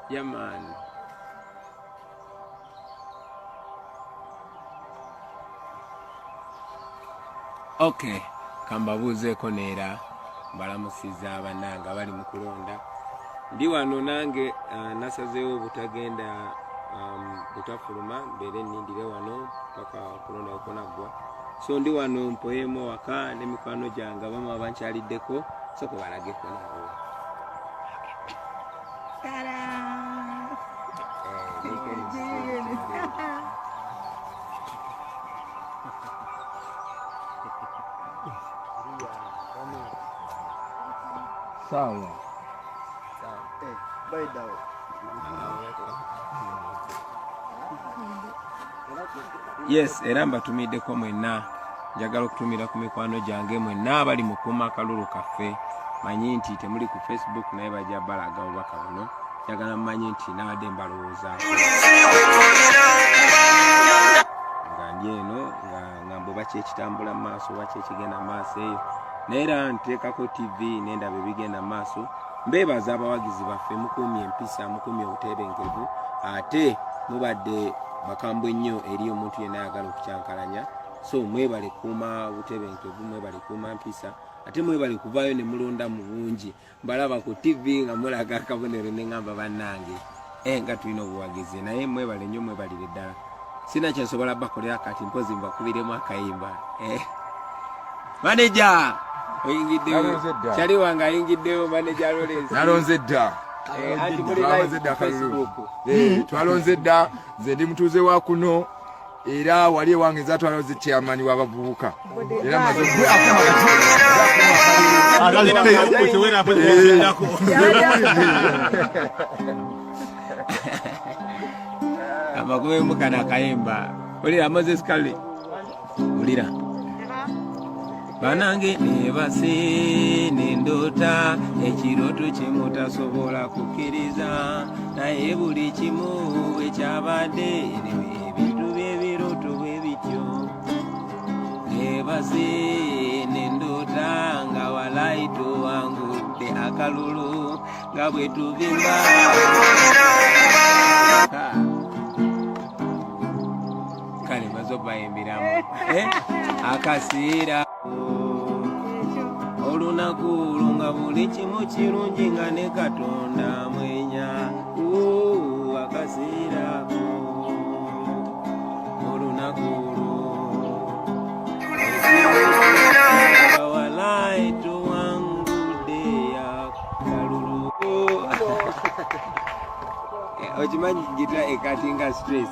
Yeah, man. Okay, kambabuuzeeko neera mbalamusiza abannange abali mu kulonda. Ndi wano nange nasazeewo butagenda butafuluma mbeere nnindire wano paka kulonda okunaggwa. So ndi wano mpoyeemu waka n'emikwano gyange abamu abankyaliddeko soko balageko nabo. Sawa. Yes, era mbatumiddeko mwenna. Njagala okutumira ku mikwano gyange mwenna abali mu kuuma akalulu kaffe. Manyi nti temuli ku Facebook naye bajja balaga obubaka buno. Njagala mmanyi nti nabadde mbalowooza. Nga ndi eno nga mbu baki ekitambula mu maaso baki ekigenda mu maaso eyo. Neera nteekako TV n'endaba ebigenda mu maaso. Mbeebaza abawagizi baffe mukuumye empisa mukuumye obutebenkevu ate mubadde bakambwe nnyo eri omuntu yenna ayagala okukyankalanya. So mwebale kuuma butebenkevu mwebale kuuma mpisa ate mwebale kuvaayo ne mulonda mu bungi. Mbalaba ku TV nga mulaga akabonero ne ngamba bannange nga tulina obuwagizi naye mwebale nnyo mwebalire ddala. Sina kyensobola bakolera kati mpozi mbakubiremu akayimba. Manager oyingiddewo kyali wange ayingiddewo manager Lawrence nalonze dda twalonze dda kalulu twalonze dda nze ndi mutuuze wa kuno era wali ewange nza twalonze chairman w'abavubuka era maze amakube mukana akayimba olira Moses Kale olira banange nebase nendota ekiroto kimutasobola kukkiriza naye buli kimu ekyabadde ebintu by'ebiroto bwe bityo nebase nendota nga walaito wangudde akalulu nga bwe tuvimba kale mazo bayimbiramu akasiira olunaku lunga buli kimu kirungi nga ne Katonda mwenya akasiirako olunaku walayi tuwangudde akalulu okimanyi gita ekatinga stress